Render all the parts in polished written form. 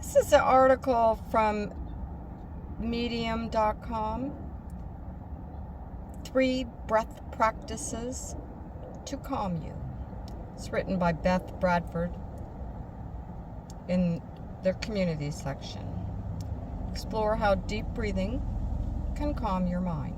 This is an article from medium.com. 3 breath practices to calm you. It's written by Beth Bradford in their community section. Explore how deep breathing can calm your mind.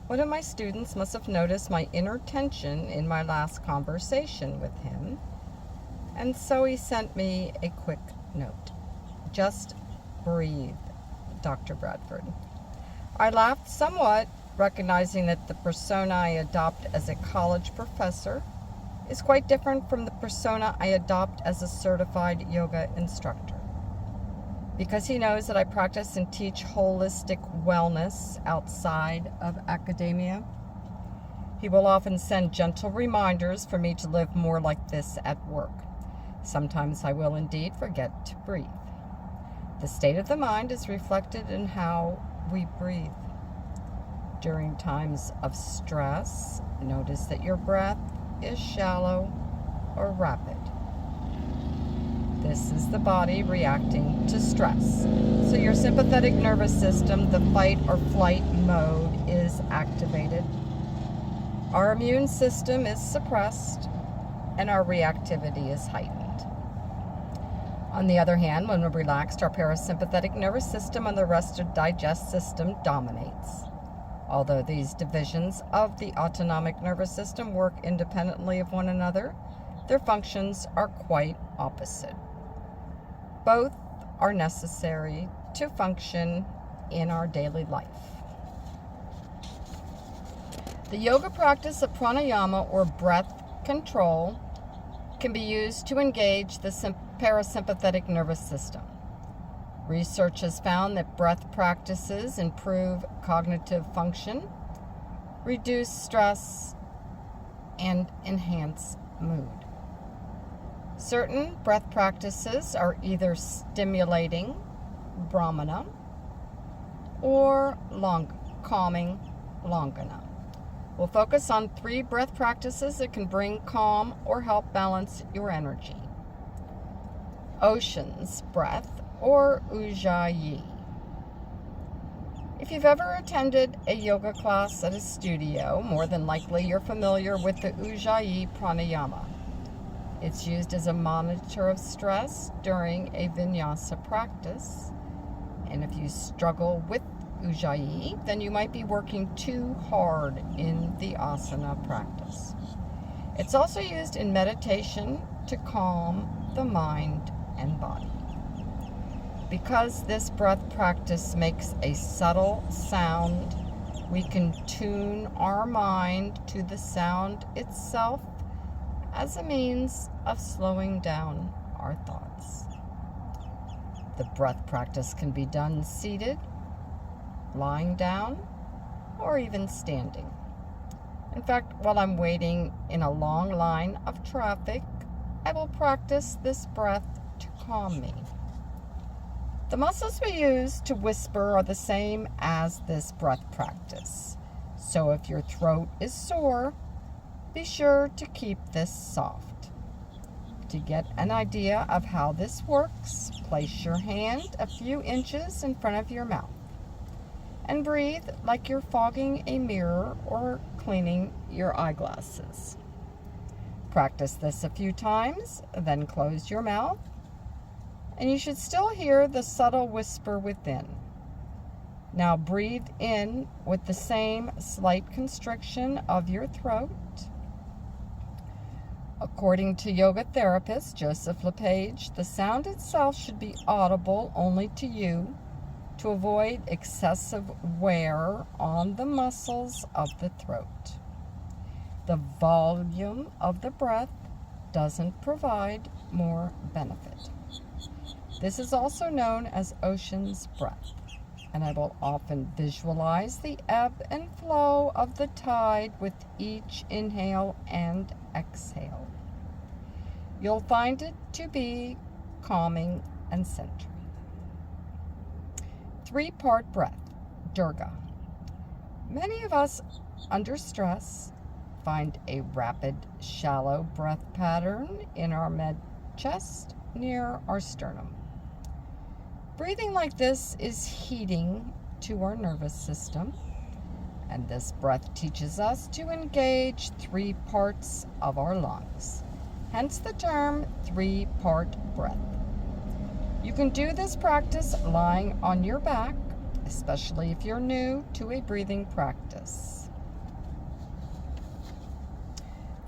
One of my students must have noticed my inner tension in my last conversation with him, and so he sent me a quick note. Just breathe, Dr. Bradford. I laughed somewhat, recognizing that the persona I adopt as a college professor is quite different from the persona I adopt as a certified yoga instructor. Because he knows that I practice and teach holistic wellness outside of academia, he will often send gentle reminders for me to live more like this at work. Sometimes I will indeed forget to breathe. The state of the mind is reflected in how we breathe. During times of stress, notice that your breath is shallow or rapid. This is the body reacting to stress. So your sympathetic nervous system, the fight or flight mode, is activated. Our immune system is suppressed, and our reactivity is heightened. On the other hand, when we're relaxed, our parasympathetic nervous system and the rested digest system dominates. Although these divisions of the autonomic nervous system work independently of one another, their functions are quite opposite. Both are necessary to function in our daily life. The yoga practice of pranayama, or breath control, can be used to engage the parasympathetic nervous system. Research has found that breath practices improve cognitive function, reduce stress, and enhance mood. Certain breath practices are either stimulating, brahmana, or calming, langana. We'll focus on 3 breath practices that can bring calm or help balance your energy. Ocean's breath, or Ujjayi. If you've ever attended a yoga class at a studio, more than likely you're familiar with the Ujjayi pranayama. It's used as a monitor of stress during a vinyasa practice. And if you struggle with Ujjayi, then you might be working too hard in the asana practice. It's also used in meditation to calm the mind and body. Because this breath practice makes a subtle sound, we can tune our mind to the sound itself as a means of slowing down our thoughts. The breath practice can be done seated, lying down, or even standing. In fact, while I'm waiting in a long line of traffic, I will practice this breath to calm me. The muscles we use to whisper are the same as this breath practice. So if your throat is sore, be sure to keep this soft. To get an idea of how this works, place your hand a few inches in front of your mouth and breathe like you're fogging a mirror or cleaning your eyeglasses. Practice this a few times, then close your mouth, and you should still hear the subtle whisper within. Now breathe in with the same slight constriction of your throat. According to yoga therapist Joseph LePage, the sound itself should be audible only to you to avoid excessive wear on the muscles of the throat. The volume of the breath doesn't provide more benefit. This is also known as ocean's breath, and I will often visualize the ebb and flow of the tide with each inhale and exhale. You'll find it to be calming and centering. 3-part breath, Durga. Many of us under stress find a rapid, shallow breath pattern in our mid-chest near our sternum. Breathing like this is heating to our nervous system, and this breath teaches us to engage 3 parts of our lungs, hence the term 3-part breath. You can do this practice lying on your back, especially if you're new to a breathing practice.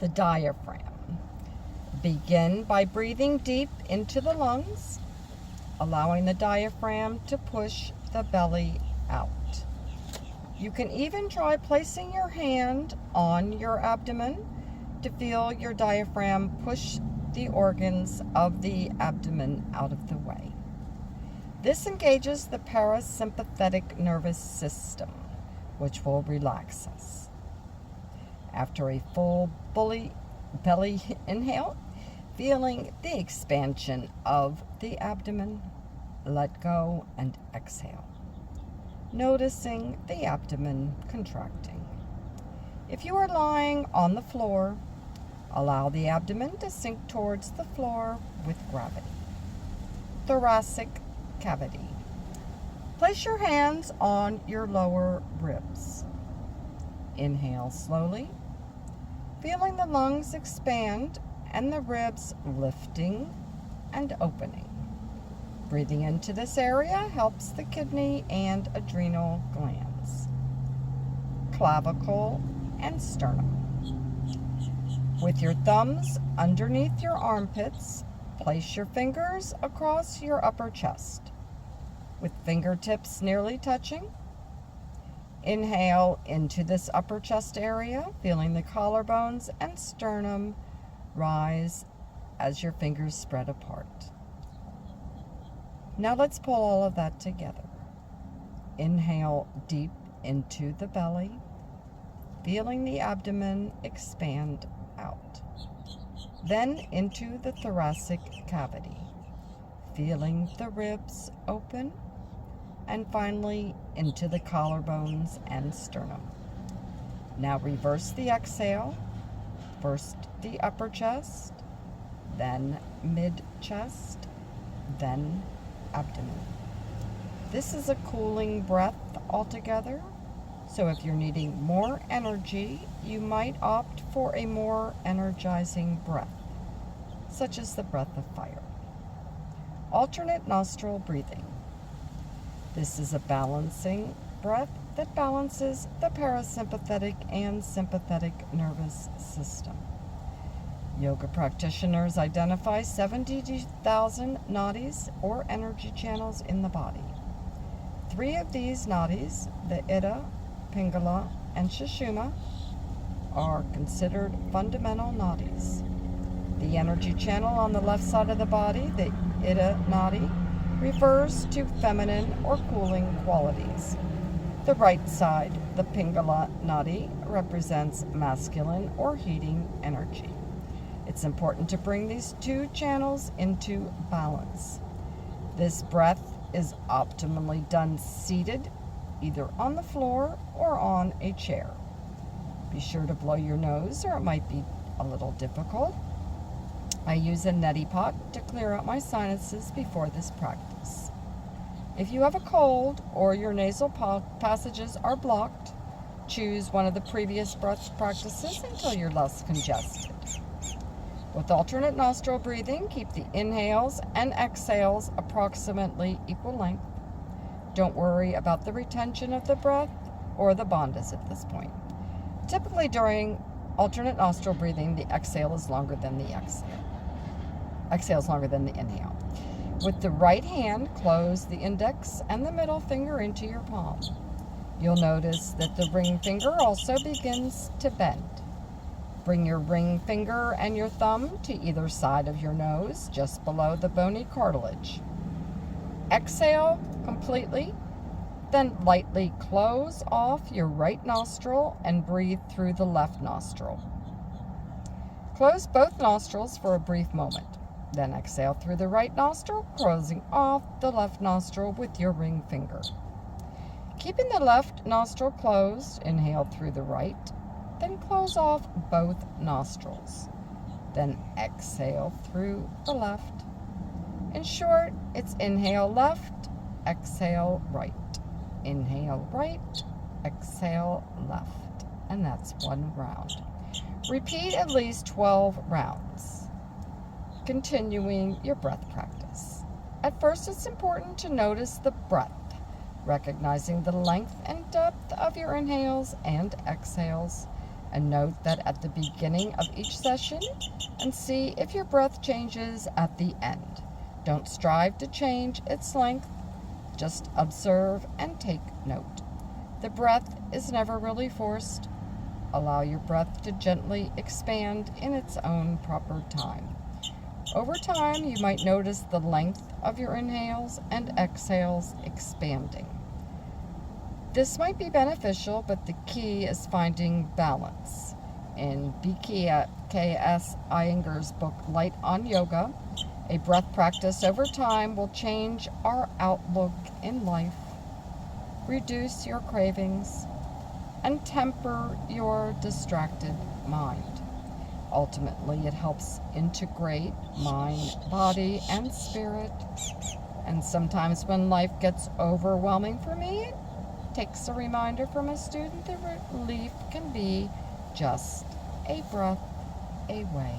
The diaphragm. Begin by breathing deep into the lungs, allowing the diaphragm to push the belly out. You can even try placing your hand on your abdomen to feel your diaphragm push the organs of the abdomen out of the way. This engages the parasympathetic nervous system, which will relax us. After a full belly inhale, feeling the expansion of the abdomen, let go and exhale, noticing the abdomen contracting. If you are lying on the floor, allow the abdomen to sink towards the floor with gravity. Thoracic cavity. Place your hands on your lower ribs. Inhale slowly, feeling the lungs expand and the ribs lifting and opening. Breathing into this area helps the kidney and adrenal glands. Clavicle and sternum. With your thumbs underneath your armpits, place your fingers across your upper chest, with fingertips nearly touching. Inhale into this upper chest area, feeling the collarbones and sternum rise as your fingers spread apart. Now let's pull all of that together. Inhale deep into the belly, feeling the abdomen expand out. Then into the thoracic cavity, feeling the ribs open, and finally into the collarbones and sternum. Now reverse the exhale, first the upper chest, then mid-chest, then abdomen. This is a cooling breath altogether, so if you're needing more energy, you might opt for a more energizing breath, such as the breath of fire. Alternate nostril breathing. This is a balancing breath that balances the parasympathetic and sympathetic nervous system. Yoga practitioners identify 70,000 nadis or energy channels in the body. 3 of these nadis, the Ida, Pingala, and Sushumna, are considered fundamental nadis. The energy channel on the left side of the body, the Ida nadi, refers to feminine or cooling qualities. The right side, the Pingala nadi, represents masculine or heating energy. It's important to bring these 2 channels into balance. This breath is optimally done seated, either on the floor or on a chair. Be sure to blow your nose or it might be a little difficult. I use a neti pot to clear out my sinuses before this practice. If you have a cold or your nasal passages are blocked, choose one of the previous breath practices until you're less congested. With alternate nostril breathing, keep the inhales and exhales approximately equal length. Don't worry about the retention of the breath or the bandhas at this point. Typically during alternate nostril breathing, the exhale is longer than the exhale is longer than the inhale. With the right hand, close the index and the middle finger into your palm. You'll notice that the ring finger also begins to bend. Bring your ring finger and your thumb to either side of your nose, just below the bony cartilage. Exhale completely, then lightly close off your right nostril and breathe through the left nostril. Close both nostrils for a brief moment. Then exhale through the right nostril, closing off the left nostril with your ring finger. Keeping the left nostril closed, inhale through the right, then close off both nostrils. Then exhale through the left. In short, it's inhale left, exhale right. Inhale right, exhale left. And that's one round. Repeat at least 12 rounds, continuing your breath practice. At first, it's important to notice the breath, recognizing the length and depth of your inhales and exhales, and note that at the beginning of each session, and see if your breath changes at the end. Don't strive to change its length, just observe and take note. The breath is never really forced. Allow your breath to gently expand in its own proper time. Over time, you might notice the length of your inhales and exhales expanding. This might be beneficial, but the key is finding balance. In B.K.S. Iyengar's book, Light on Yoga, a breath practice over time will change our outlook in life, reduce your cravings, and temper your distracted mind. Ultimately, it helps integrate mind, body, and spirit. And sometimes when life gets overwhelming for me, it takes a reminder from a student that relief can be just a breath away.